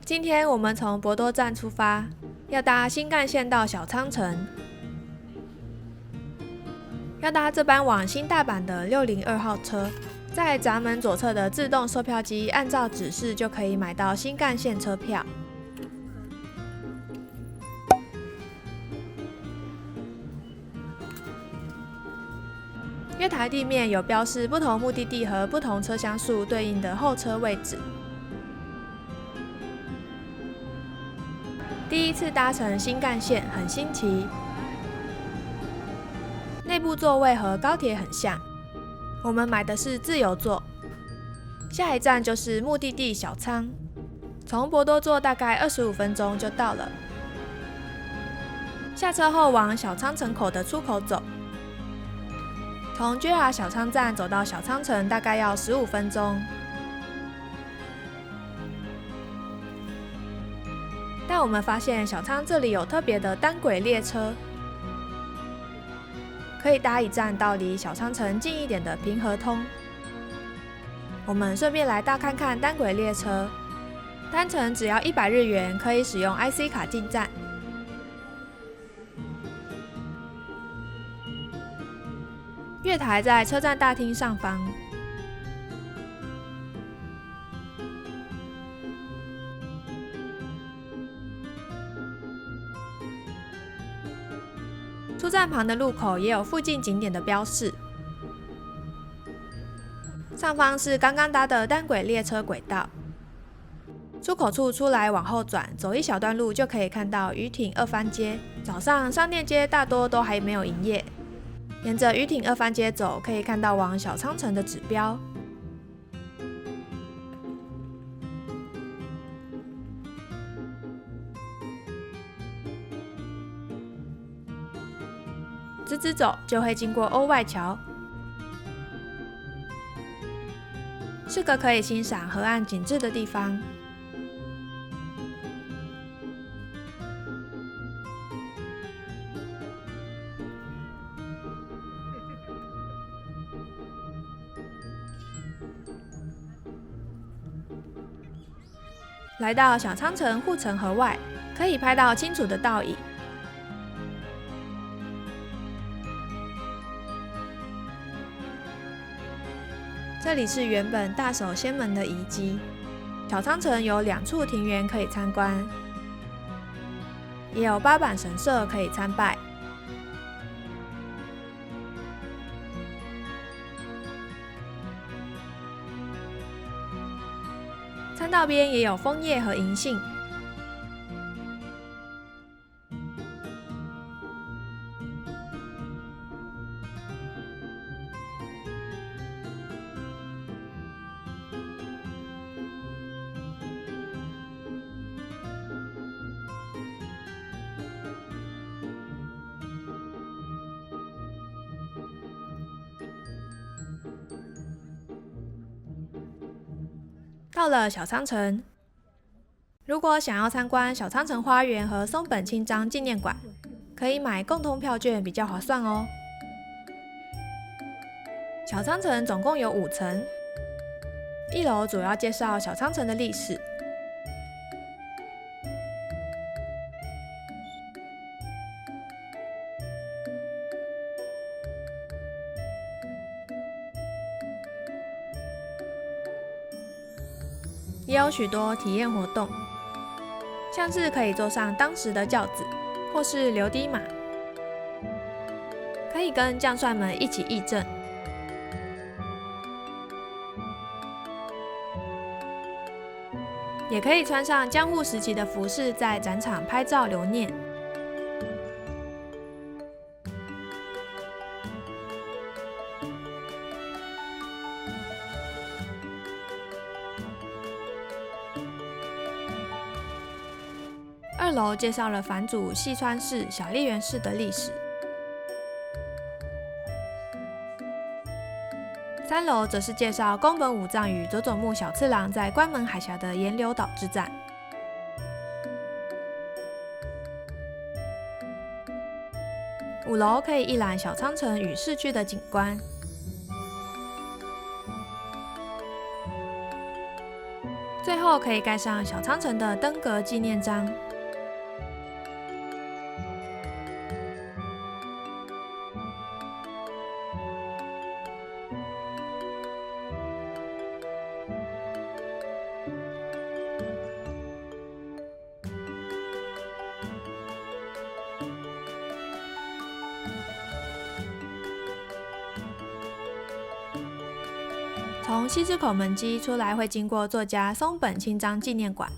今天我们从博多站出发，要搭新干线到小仓城。要搭这班往新大阪的602号车，在闸门左侧的自动售票机按照指示就可以买到新干线车票。月台地面有标示不同目的地和不同车厢数对应的候车位置。第一次搭乘新干线很新奇，内部座位和高铁很像，我们买的是自由座。下一站就是目的地小仓，从博多坐大概25分钟就到了。下车后往小仓城口的出口走，从 JR 小仓站走到小仓城大概要15分钟。但我们发现小仓这里有特别的单轨列车，可以搭一站到离小仓城近一点的平和通。我们顺便来搭看看单轨列车，单程只要100日元，可以使用 IC 卡进站。月台在车站大厅上方。出站旁的路口也有附近景点的标示。上方是刚刚搭的单轨列车轨道。出口处出来往后转，走一小段路就可以看到鱼町二番街。早上商店街大多都还没有营业。沿着鱼町二番街走，可以看到往小仓城的指标。直直走就会经过欧外桥，是个可以欣赏河岸景致的地方。来到小仓城护城河外，可以拍到清楚的倒影。这里是原本大守仙门的遗迹。小仓城有2处庭园可以参观，也有八坂神社可以参拜。参道边也有枫叶和银杏。到了小仓城，如果想要参观小仓城花园和松本清张纪念馆，可以买共通票券比较划算哦。小仓城总共有5层，1楼主要介绍小仓城的历史。也有许多体验活动，像是可以坐上当时的轿子，或是流滴马，可以跟将帅们一起议政。也可以穿上江户时期的服饰，在展场拍照留念。2楼介绍了藩主细川氏、小笠原氏的历史。3楼则是介绍宫本武藏与佐佐木小次郎在关门海峡的岩流岛之战。5楼可以一览小仓城与市区的景观。最后可以盖上小仓城的登阁纪念章。从西之口门基出来，会经过作家松本清张纪念馆。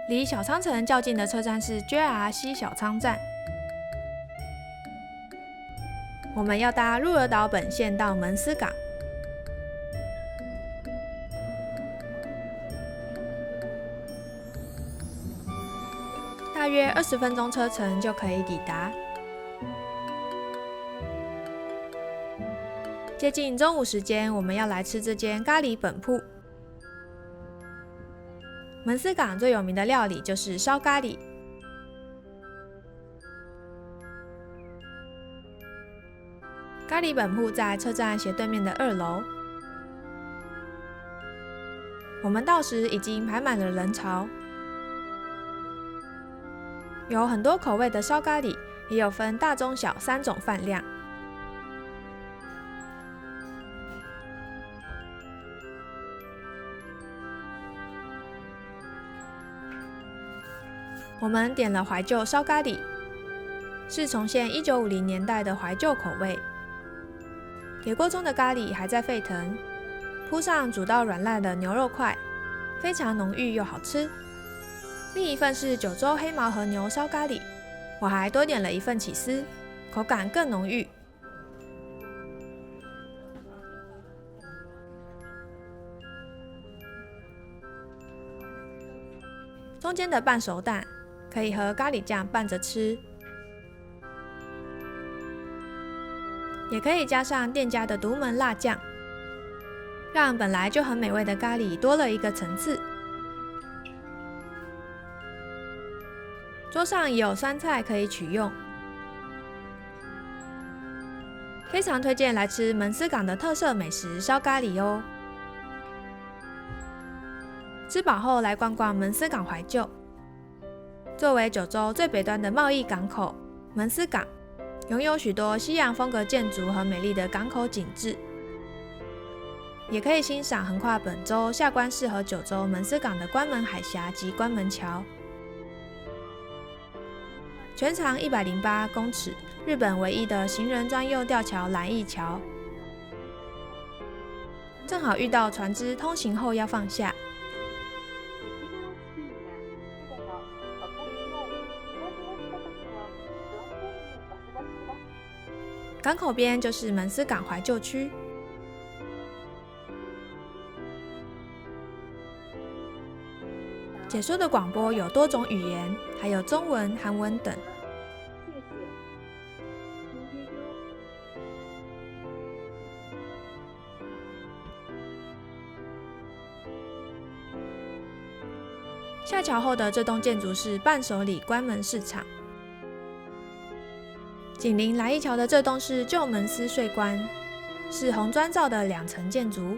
离小仓城较近的车站是 JR 西小仓站。我们要搭鹿儿岛本线到门司港。大约20分钟车程就可以抵达。接近中午时间，我们要来吃这间咖喱本铺。门司港最有名的料理就是烧咖喱。咖喱本铺在车站斜对面的2楼。我们到时已经排满了人潮。有很多口味的烧咖喱，也有分大、中、小3种饭量。我们点了怀旧烧咖喱，是重现1950年代的怀旧口味。铁锅中的咖喱还在沸腾，铺上煮到软烂的牛肉块，非常浓郁又好吃。另一份是九州黑毛和牛烧咖喱，我还多点了1份起司，口感更浓郁。中间的半熟蛋可以和咖喱酱拌着吃，也可以加上店家的独门辣酱，让本来就很美味的咖喱多了一个层次。桌上也有酸菜可以取用，非常推荐来吃门司港的特色美食烧咖喱哦。吃饱后来逛逛门司港怀旧。作为九州最北端的贸易港口，门司港拥有许多西洋风格建筑和美丽的港口景致，也可以欣赏横跨本州、下关市和九州门司港的关门海峡及关门桥。全长108公尺，日本唯一的行人专用吊桥兰义桥，正好遇到船只通行后要放下。港口边就是门司港怀旧区。解说的广播有多种语言，还有中文、韩文等。下桥后的这栋建筑是伴手礼关门市场。紧邻来义桥的这栋是旧门司税关，是红砖造的2层建筑。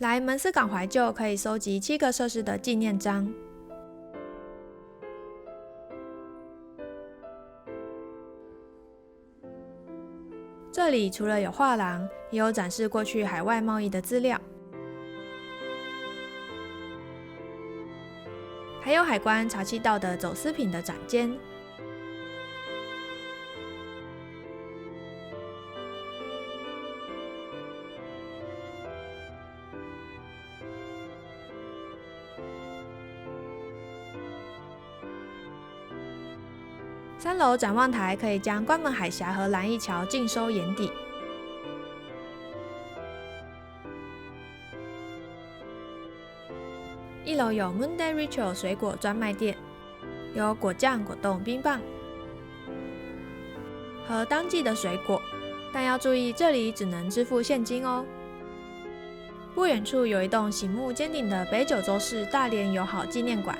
来门司港怀旧可以收集7个设施的纪念章。这里除了有画廊，也有展示过去海外贸易的资料，还有海关查缉到的走私品的展间。3楼展望台可以将关门海峡和兰义桥尽收眼底。1楼有 Monday Ritual 水果专卖店，有果酱、果冻、冰棒和当季的水果，但要注意这里只能支付现金哦。不远处有一栋醒目尖顶的北九州市大连友好纪念馆，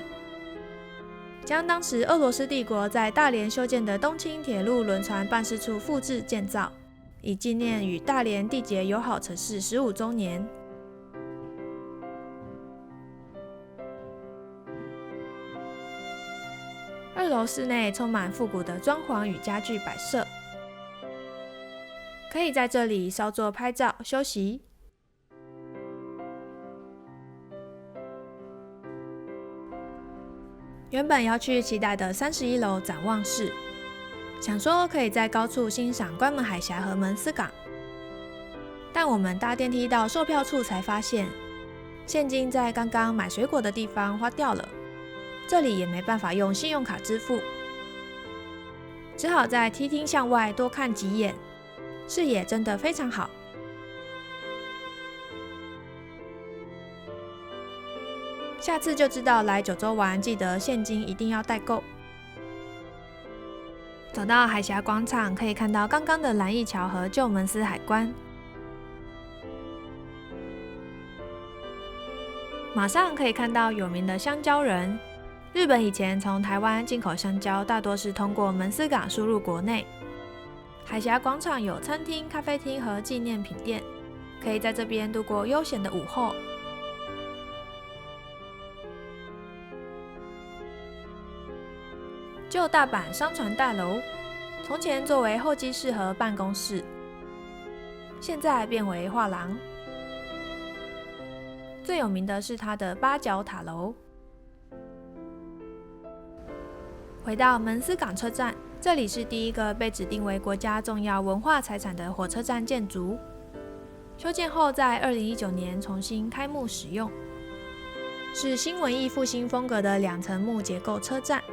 将当时俄罗斯帝国在大连修建的东清铁路轮船办事处复制建造，以纪念与大连缔结友好城市15周年。2楼室内充满复古的装潢与家具摆设，可以在这里稍作拍照休息。原本要去期待的31楼展望室，想说可以在高处欣赏关门海峡和门司港，但我们搭电梯到售票处才发现，现金在刚刚买水果的地方花掉了，这里也没办法用信用卡支付，只好在梯厅向外多看几眼，视野真的非常好。下次就知道来九州玩，记得现金一定要带够。走到海峡广场，可以看到刚刚的蓝驿桥和旧门司海关，马上可以看到有名的香蕉人。日本以前从台湾进口香蕉，大多是通过门司港输入国内。海峡广场有餐厅、咖啡厅和纪念品店，可以在这边度过悠闲的午后。旧大阪商船大楼，从前作为候机室和办公室，现在变为画廊。最有名的是它的八角塔楼。回到门司港车站，这里是第一个被指定为国家重要文化财产的火车站建筑，修建后在2019年重新开幕使用，是新文艺复兴风格的2层木结构车站。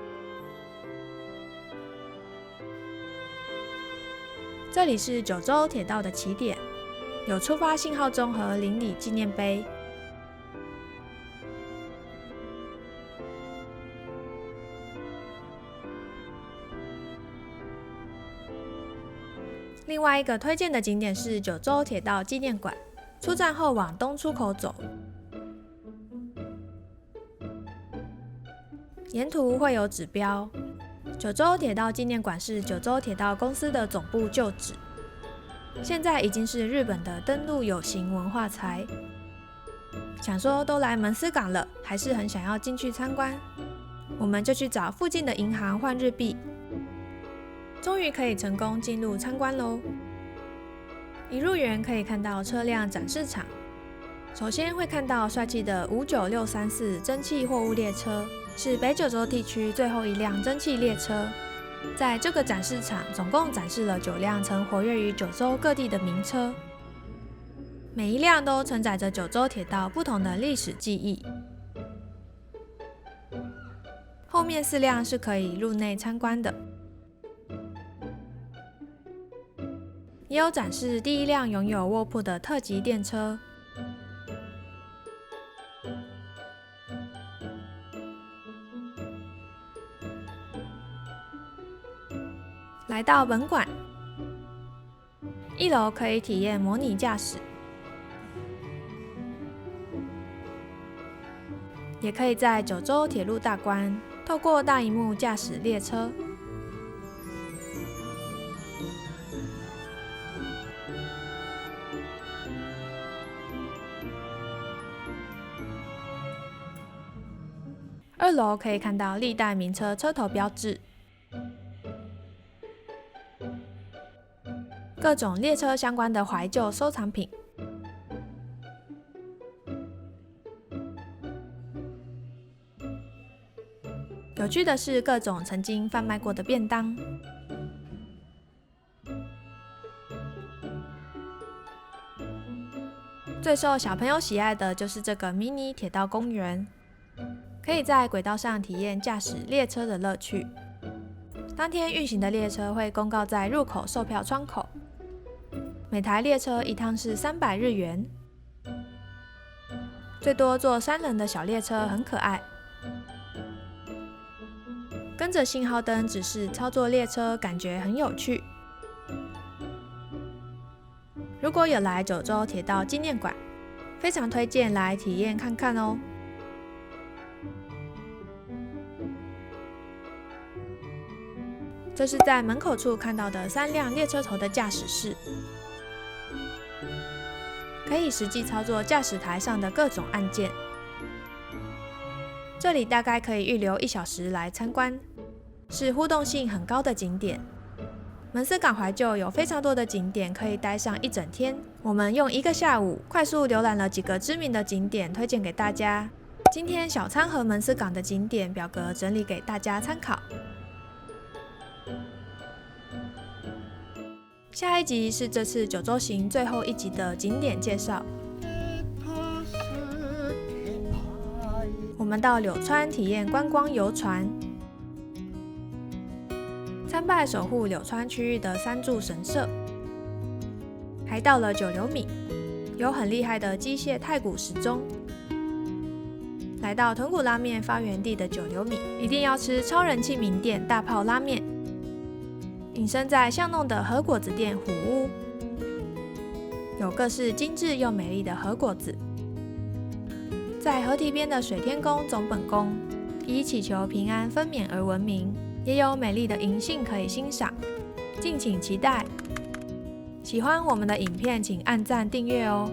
这里是九州铁道的起点，有出发信号钟和邻里纪念碑。另外一个推荐的景点是九州铁道纪念馆，出站后往东出口走，沿途会有指标。九州铁道纪念馆是九州铁道公司的总部旧址，现在已经是日本的登录有形文化财。想说都来门司港了，还是很想要进去参观，我们就去找附近的银行换日币。终于可以成功进入参观喽！一入园可以看到车辆展示场，首先会看到帅气的59634蒸汽货物列车，是北九州地区最后一辆蒸汽列车。在这个展示场，总共展示了9辆曾活跃于九州各地的名车，每一辆都承载着九州铁道不同的历史记忆。后面4辆是可以入内参观的。也有展示第1辆拥有卧铺的特级电车。来到本馆，1楼可以体验模拟驾驶，也可以在九州铁路大关透过大萤幕驾驶列车。2楼可以看到历代名车车头标志，各种列车相关的怀旧收藏品。有趣的是，各种曾经贩卖过的便当。最受小朋友喜爱的就是这个迷你铁道公园，可以在轨道上体验驾驶列车的乐趣。当天运行的列车会公告在入口售票窗口，每台列车一趟是300日元，最多坐3人的小列车很可爱。跟着信号灯指示操作列车，感觉很有趣。如果有来九州铁道纪念馆，非常推荐来体验看看哦。这是在门口处看到的3辆列车头的驾驶室，可以实际操作驾驶台上的各种按键。这里大概可以预留1小时来参观，是互动性很高的景点。门司港怀旧有非常多的景点可以待上1整天，我们用1个下午快速浏览了几个知名的景点，推荐给大家。今天小仓和门司港的景点表格整理给大家参考。下一集是这次9周行最后1集的景点介绍。我们到柳川体验观光游船，参拜守护柳川区域的3柱神社，还到了九流米，有很厉害的机械太古时钟。来到豚骨拉面发源地的九流米，一定要吃超人气名店大炮拉面。隐身在巷弄的和果子店虎屋，有各式精致又美丽的和果子。在河堤边的水天宫总本宫，以祈求平安分娩而闻名，也有美丽的银杏可以欣赏，敬请期待。喜欢我们的影片，请按赞订阅哦。